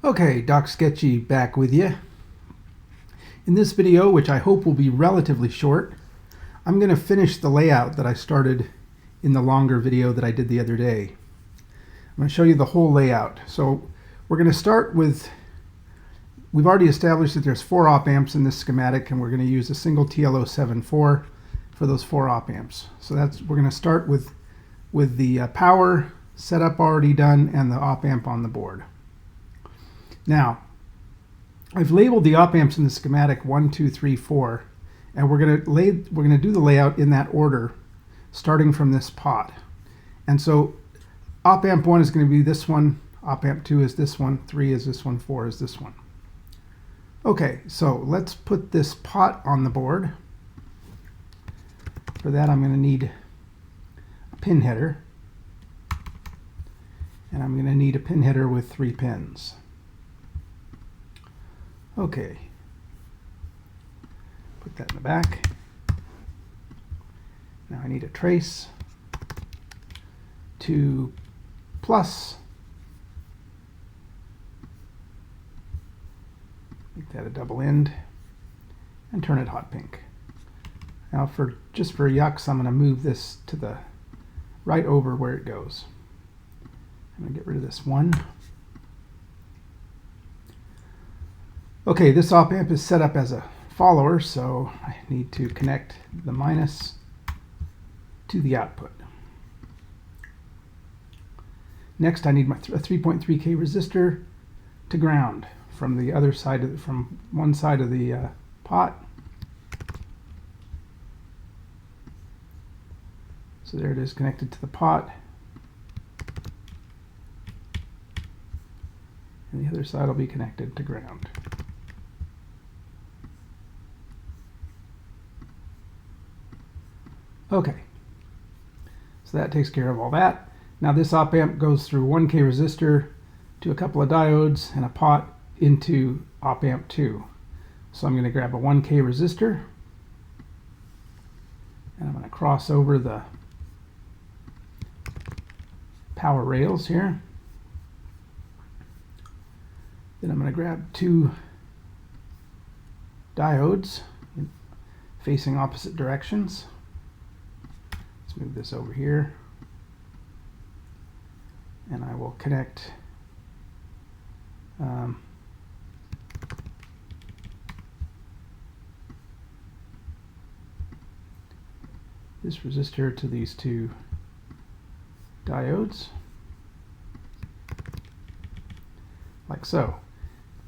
Okay, Doc Sketchy back with you. In this video, which I hope will be relatively short, I'm going to finish the layout that I started in the longer video that I did the other day. I'm going to show you the whole layout. So we're going to start with, we've already established that there's 4 op amps in this schematic, and we're going to use a single TLO74 for those 4 op amps. So we're going to start with the power setup already done and the op amp on the board. Now, I've labeled the op amps in the schematic 1, 2, 3, 4, and we're going to do the layout in that order, starting from this pot. And so, op amp 1 is going to be this one, op amp 2 is this one, 3 is this one, 4 is this one. Okay, so let's put this pot on the board. For that, I'm going to need a pin header, and I'm going to need a pin header with 3 pins. Okay, put that in the back. Now I need a trace to plus, make that a double end, and turn it hot pink. Now just for yucks, I'm going to move this to the right over where it goes. I'm going to get rid of this one. Okay, this op amp is set up as a follower, so I need to connect the minus to the output. Next, I need a 3.3K resistor to ground from the other side from one side of the pot. So there it is, connected to the pot. And the other side will be connected to ground. Okay, so that takes care of all that. Now this op amp goes through 1K resistor to a couple of diodes and a pot into op amp 2. So I'm going to grab a 1K resistor, and I'm going to cross over the power rails here. Then I'm going to grab 2 diodes facing opposite directions. Let's move this over here, and I will connect this resistor to these 2 diodes, like so.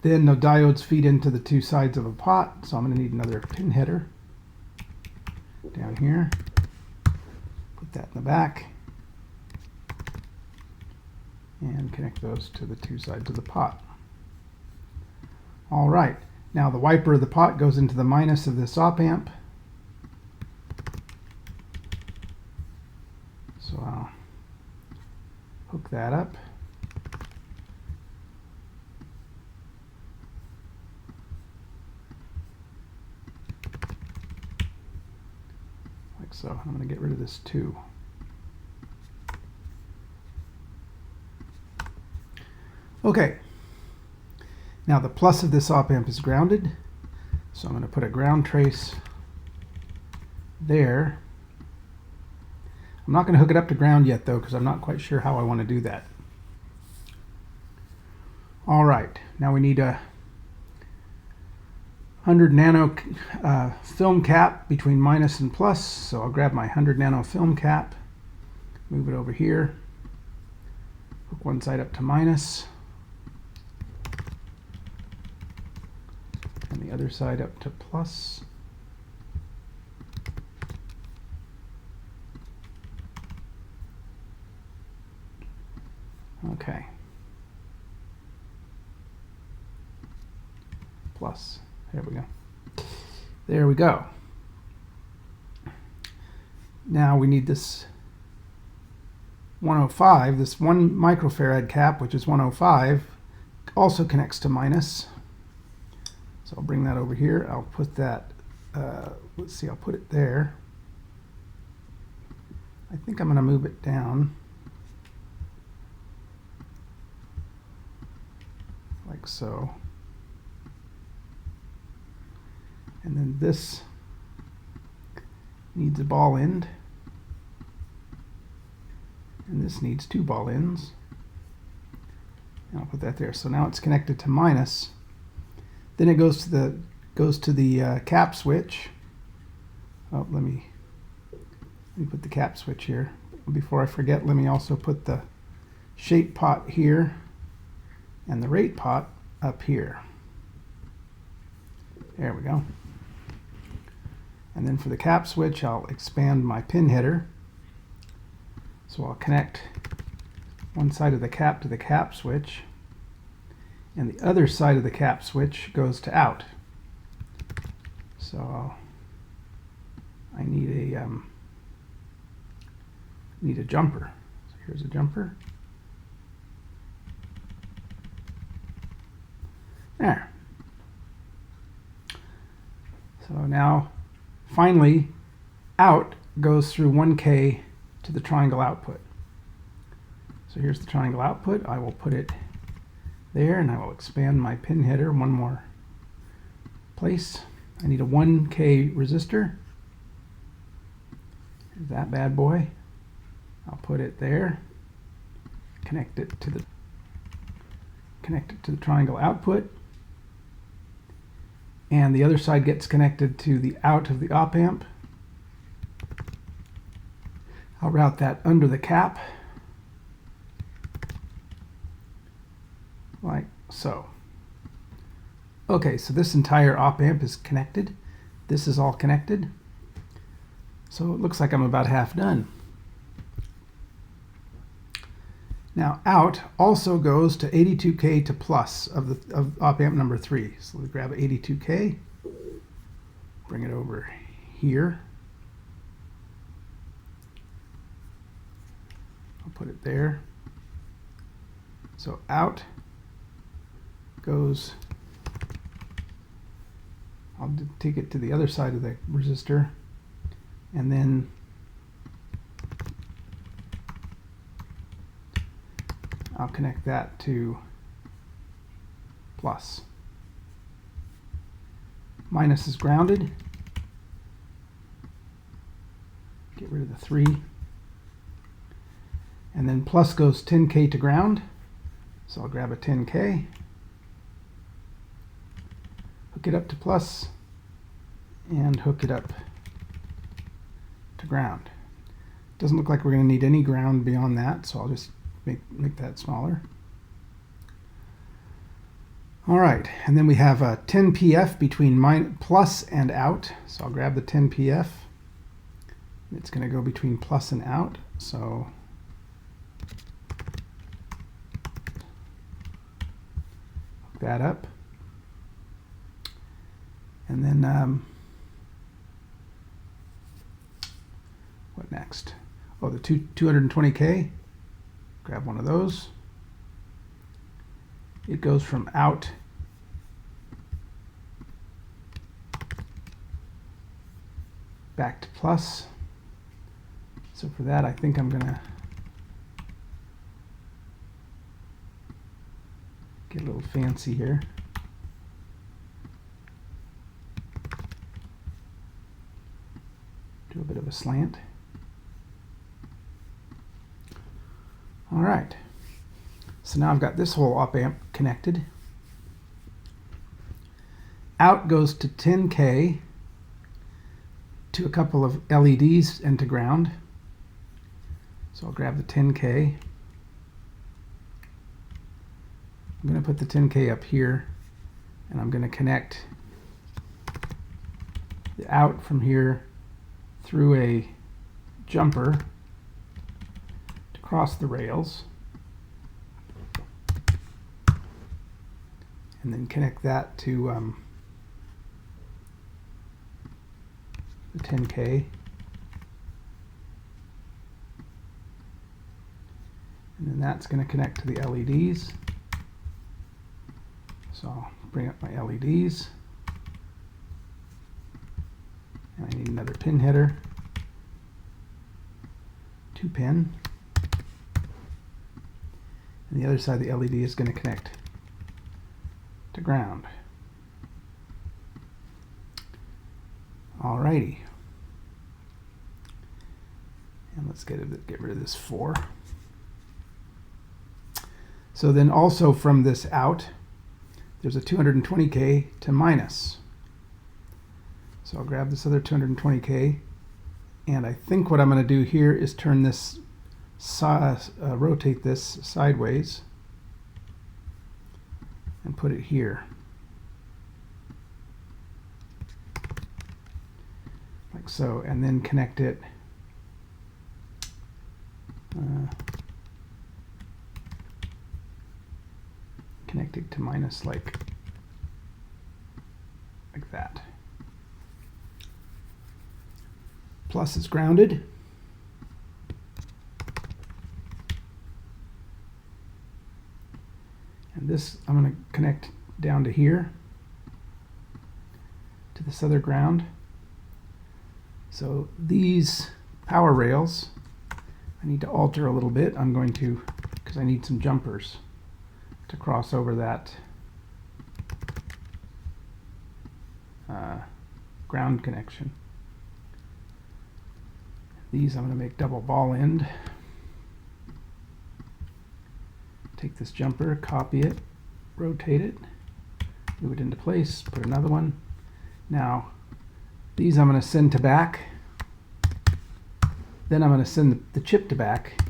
Then the diodes feed into the 2 sides of a pot, so I'm going to need another pin header down here. Put that in the back and connect those to the 2 sides of the pot. All right, now the wiper of the pot goes into the minus of this op amp. So I'll hook that up. Like so. I'm going to get rid of this 2. Okay, now the plus of this op amp is grounded, so I'm going to put a ground trace there. I'm not going to hook it up to ground yet though, because I'm not quite sure how I want to do that. All right, now we need a 100 nano film cap between minus and plus, so I'll grab my 100 nano film cap, move it over here, hook one side up to minus, and the other side up to plus. Okay. Plus. There we go. There we go. Now we need this 105, this 1 microfarad cap, which is 105, also connects to minus. So I'll bring that over here. I'll put that, let's see, I'll put it there. I think I'm going to move it down. like like so. And then this needs a ball end, and this needs 2 ball ends. And I'll put that there. So now it's connected to minus. Then it goes to the cap switch. Oh, let me put the cap switch here. Before I forget, let me also put the shape pot here and the rate pot up here. There we go. And then for the cap switch, I'll expand my pin header. So I'll connect one side of the cap to the cap switch, and the other side of the cap switch goes to out. So I need a jumper. So here's a jumper. There. So now, finally, out goes through 1K to the triangle output. So here's the triangle output. I will put it there, and I will expand my pin header one more place. I need a 1K resistor. Here's that bad boy. I'll put it there. Connect it to the triangle output. And the other side gets connected to the out of the op amp. I'll route that under the cap, like so. Okay, so this entire op amp is connected. This is all connected. So it looks like I'm about half done. Now out also goes to 82K to plus of op amp number 3. So we grab 82K, bring it over here. I'll put it there. So out goes, I'll take it to the other side of the resistor, and then I'll connect that to plus. Minus is grounded. Get rid of the 3. And then plus goes 10K to ground. So I'll grab a 10K, hook it up to plus, and hook it up to ground. Doesn't look like we're going to need any ground beyond that, so I'll just make that smaller. All right, and then we have a 10 PF between plus and out. So I'll grab the 10 PF. It's going to go between plus and out. So hook that up. And then what next? Oh, the 220K. Grab one of those. It goes from out back to plus. So for that, I think I'm gonna get a little fancy here. Do a bit of a slant. All right, so now I've got this whole op amp connected. Out goes to 10K to a couple of LEDs and to ground. So I'll grab the 10K. I'm going to put the 10K up here, and I'm going to connect the out from here through a jumper across the rails, and then connect that to the 10K, and then that's going to connect to the LEDs. So I'll bring up my LEDs, and I need another pin header, 2 pin. And the other side of the LED is going to connect to ground. Alrighty. And let's get rid of this 4. So then also from this out, there's a 220K to minus. So I'll grab this other 220K, and I think what I'm going to do here is turn this, rotate this sideways and put it here. Like so, and then connect it to minus like that. Plus is grounded. And this I'm going to connect down to here, to this other ground. So these power rails I need to alter a little bit. I'm going to, because I need some jumpers to cross over that ground connection. These I'm going to make double ball end. Take this jumper, copy it, rotate it, move it into place, put another one. Now these I'm going to send to back. Then I'm going to send the chip to back,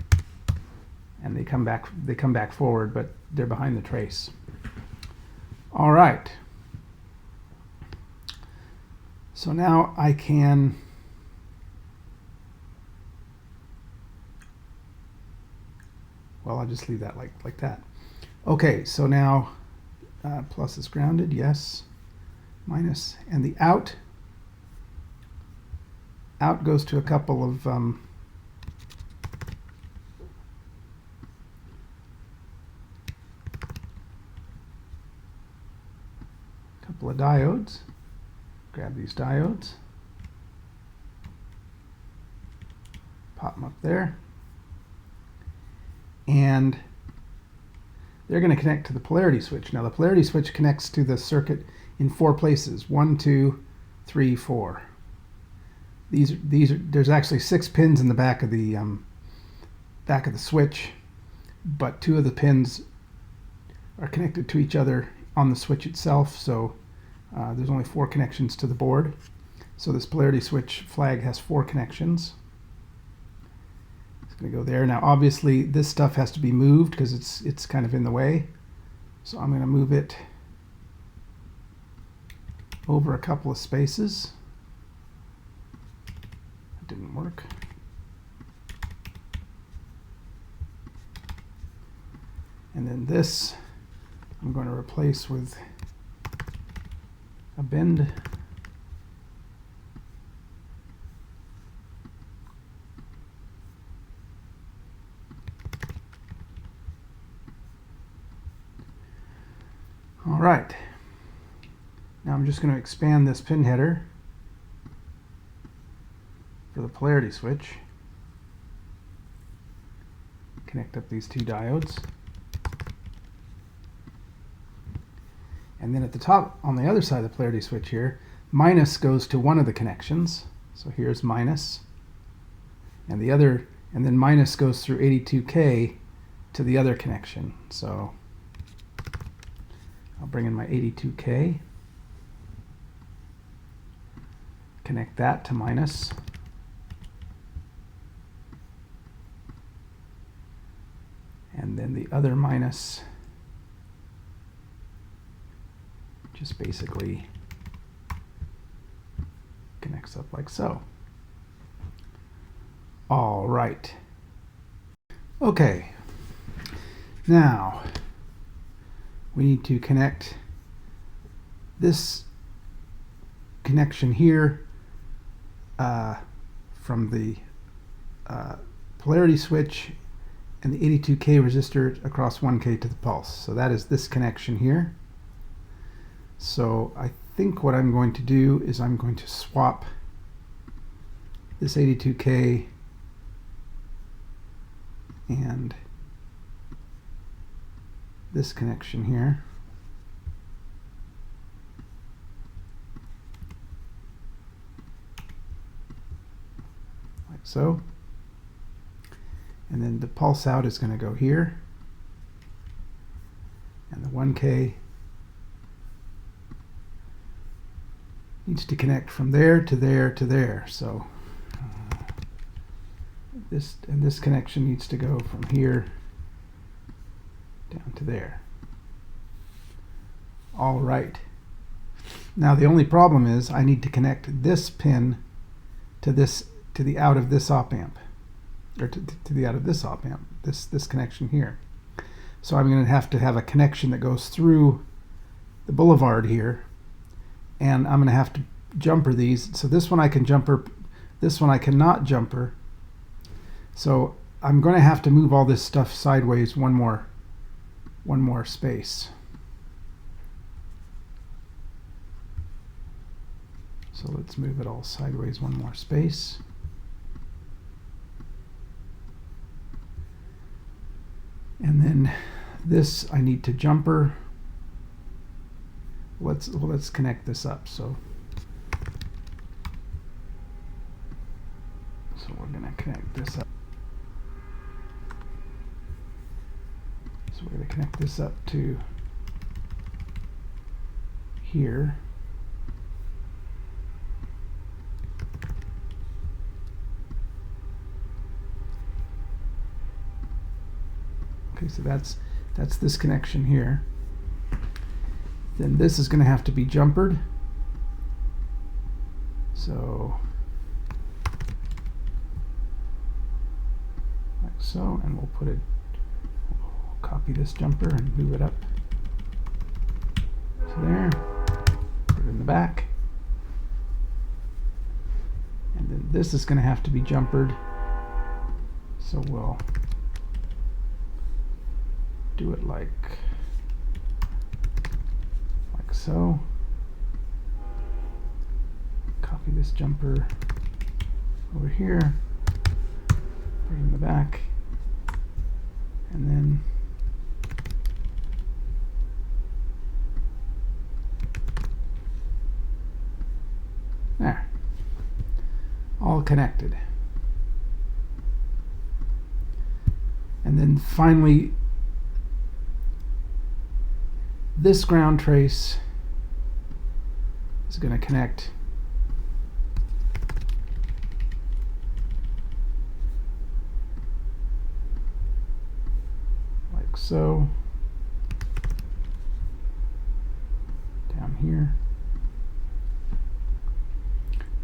and they come back forward, but they're behind the trace. All right. So now I can I'll just leave that like that. Okay, so now plus is grounded, yes, minus, and the out goes to a couple of diodes. Grab these diodes, pop them up there, and they're going to connect to the polarity switch. Now the polarity switch connects to the circuit in 4 places: 1, 2, 3, 4. There's actually 6 pins in the back of the switch, but 2 of the pins are connected to each other on the switch itself. So there's only 4 connections to the board. So this polarity switch flag has 4 connections. It's going to go there. Now obviously this stuff has to be moved because it's kind of in the way. So I'm going to move it over a couple of spaces. That didn't work. And then this I'm going to replace with a bend. All right. Now I'm just going to expand this pin header for the polarity switch. Connect up these 2 diodes. And then at the top, on the other side of the polarity switch here, minus goes to one of the connections. So here's minus. And then minus goes through 82K to the other connection. So I'll bring in my 82K, connect that to minus, and then the other minus just basically connects up like so. All right. Okay. Now we need to connect this connection here from the polarity switch and the 82K resistor across 1K to the pulse. So that is this connection here. So I think what I'm going to do is I'm going to swap this 82K and this connection here. so. And then the pulse out is going to go here. And the 1K needs to connect from there to there to there. So this connection needs to go from here down to there. All right. Now the only problem is I need to connect this pin to the out of this op amp, or to the out of this op amp. This connection here. So I'm going to have a connection that goes through the boulevard here, and I'm going to have to jumper these. So this one I can jumper, this one I cannot jumper. So I'm going to have to move all this stuff sideways one more space. So let's move it all sideways one more space. And then this I need to jumper. Let's connect this up. So we're going to connect this up. So we're going to connect this up to here. Okay, so that's this connection here. Then this is going to have to be jumpered. So like so, and we'll we'll copy this jumper and move it up to there. Put it in the back. And then this is going to have to be jumpered. So we'll do it like so. Copy this jumper over here, put it in the back, and then there. All connected. And then finally, this ground trace is going to connect like so, down here.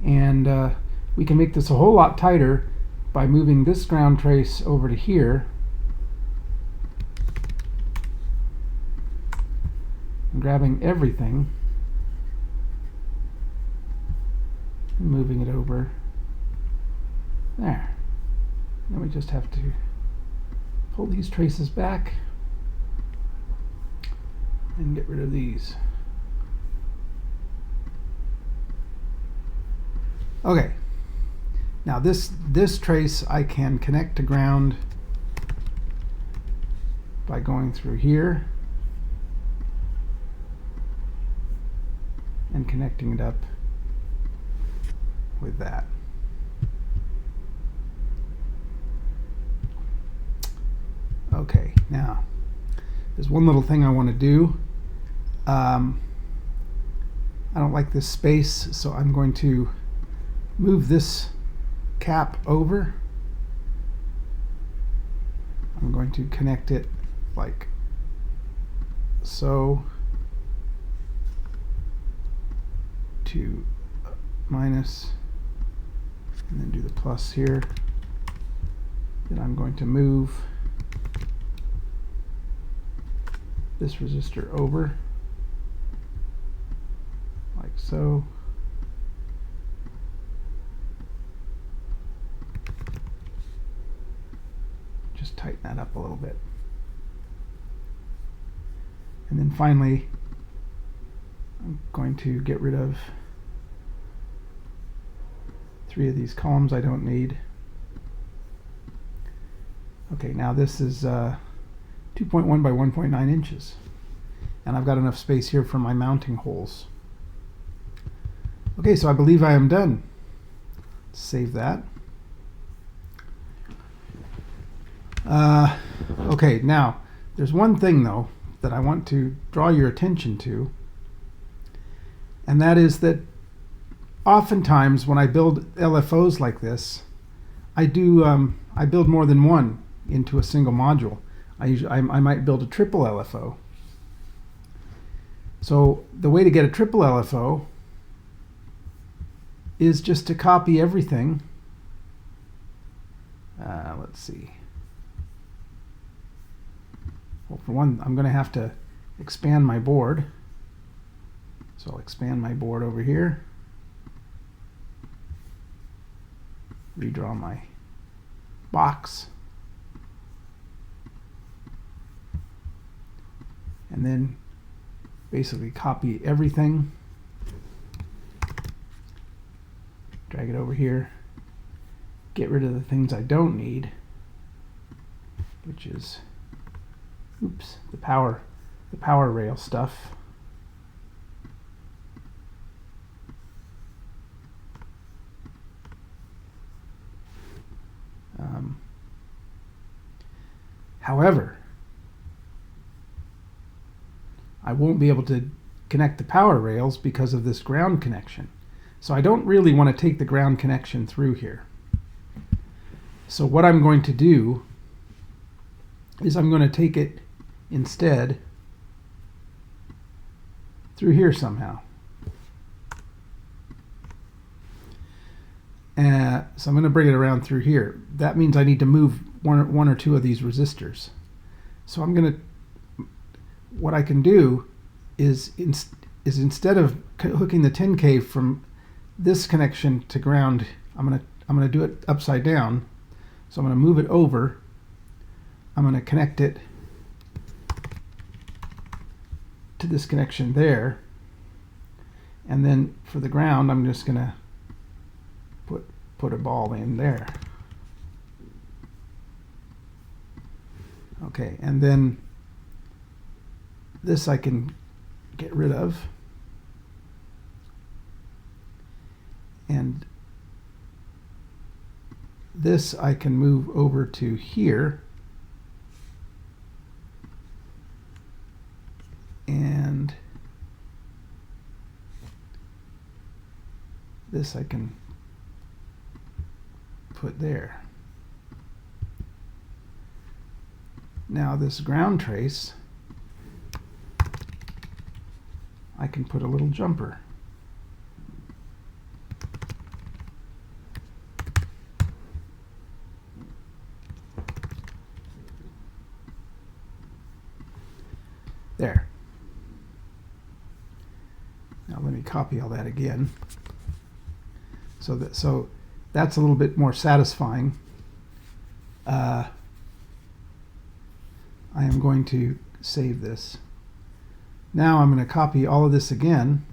And we can make this a whole lot tighter by moving this ground trace over to here and grabbing everything and moving it over there. Then we just have to pull these traces back and get rid of these. Okay, now this trace I can connect to ground by going through here and connecting it up with that. Okay, now there's one little thing I want to do. I don't like this space, so I'm going to move this cap over. I'm going to connect it like so to minus, and then do the plus here. Then I'm going to move this resistor over like so. Just tighten that up a little bit. And then finally, I'm going to get rid of 3 of these columns I don't need. Okay, now this is 2.1 by 1.9 inches. And I've got enough space here for my mounting holes. Okay, so I believe I am done. Save that. Okay, now there's one thing though that I want to draw your attention to, and that is that oftentimes when I build LFOs like this, I build more than one into a single module. I might build a triple LFO. So the way to get a triple LFO is just to copy everything. Let's see. Well, for one, I'm going to have to expand my board. So I'll expand my board over here. Redraw my box. And then basically copy everything. Drag it over here. Get rid of the things I don't need, which is, oops, the power rail stuff. However, I won't be able to connect the power rails because of this ground connection. So I don't really want to take the ground connection through here. So what I'm going to do is I'm going to take it instead through here somehow. So I'm going to bring it around through here. That means I need to move one or two of these resistors. So what I can do is instead of hooking the 10K from this connection to ground, I'm going to do it upside down. So I'm going to move it over. I'm going to connect it to this connection there. And then for the ground, I'm just going to put a ball in there. Okay, and then this I can get rid of. And this I can move over to here. And this I can put there. Now this ground trace, I can put a little jumper. There. Now let me copy all that again. So that's a little bit more satisfying. I am going to save this. Now I'm going to copy all of this again.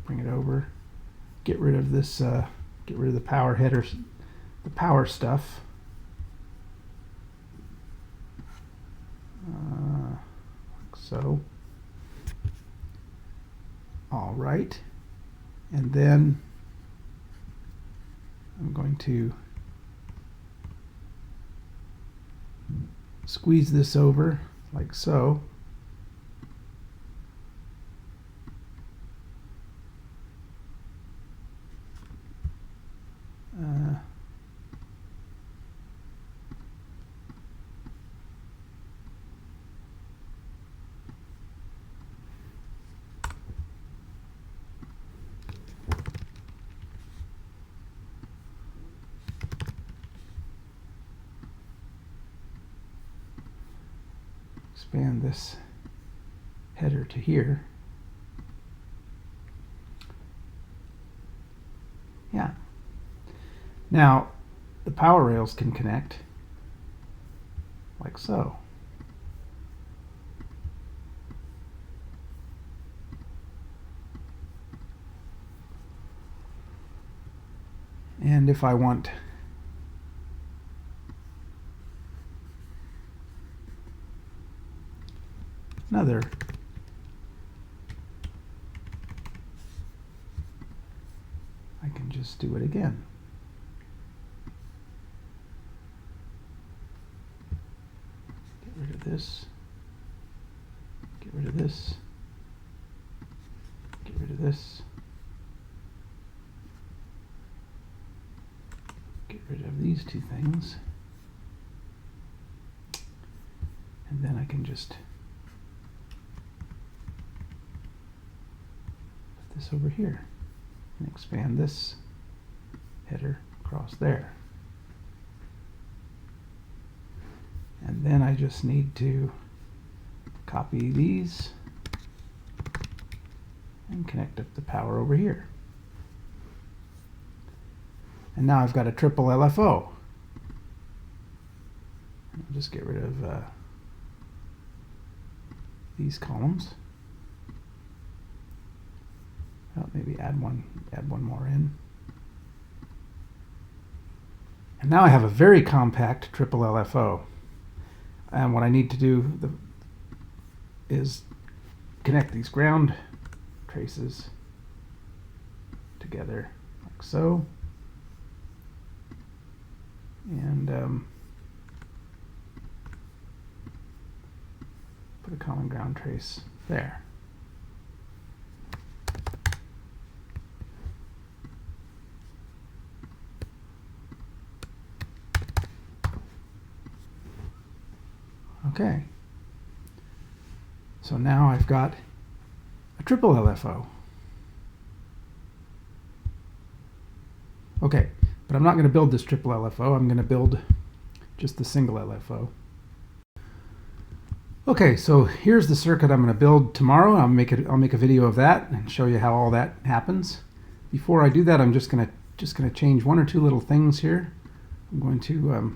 Bring it over. Get rid of this. Get rid of the power headers, the power stuff. Like so. All right, and then I'm going to squeeze this over like so. Expand this header to here. Yeah. Now the power rails can connect like so. And if I want another, I can just do it again. Get rid of this. Get rid of this. Get rid of this. Get rid of these two things. And then I can just put this over here and expand this header across there. And then I just need to copy these and connect up the power over here. And now I've got a triple LFO. I'll just get rid of these columns. Oh, maybe add one more in. And now I have a very compact triple LFO. And what I need to do is connect these ground traces together like so. And put a common ground trace there. Okay. So now I've got a triple LFO. Okay, but I'm not going to build this triple LFO. I'm going to build just the single LFO. Okay, so here's the circuit I'm going to build tomorrow. I'll make a video of that and show you how all that happens. Before I do that, I'm just going to change one or two little things here. I'm going to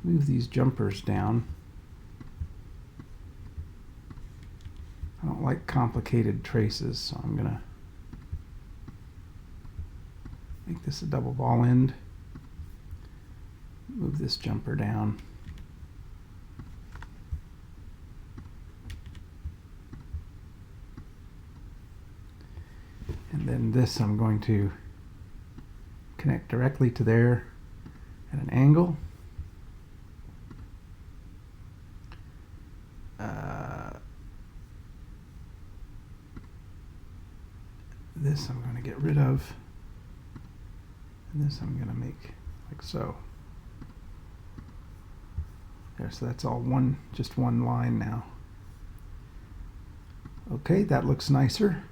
move these jumpers down. I don't like complicated traces, so I'm going to make this a double ball end. Move this jumper down. And then this I'm going to connect directly to there at an angle. This I'm going to get rid of, and this I'm going to make like so. There, so that's all just one line now. Okay, that looks nicer.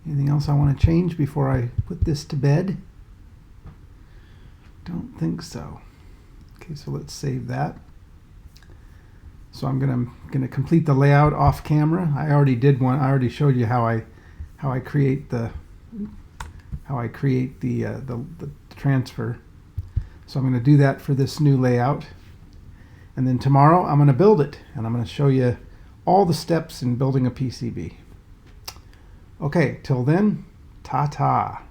Anything else I want to change before I put this to bed? Don't think so. Okay, so let's save that. So I'm gonna complete the layout off camera. I already did one. I already showed you how I create the transfer. So I'm going to do that for this new layout. And then tomorrow I'm going to build it, and I'm going to show you all the steps in building a PCB. Okay, till then, ta-ta.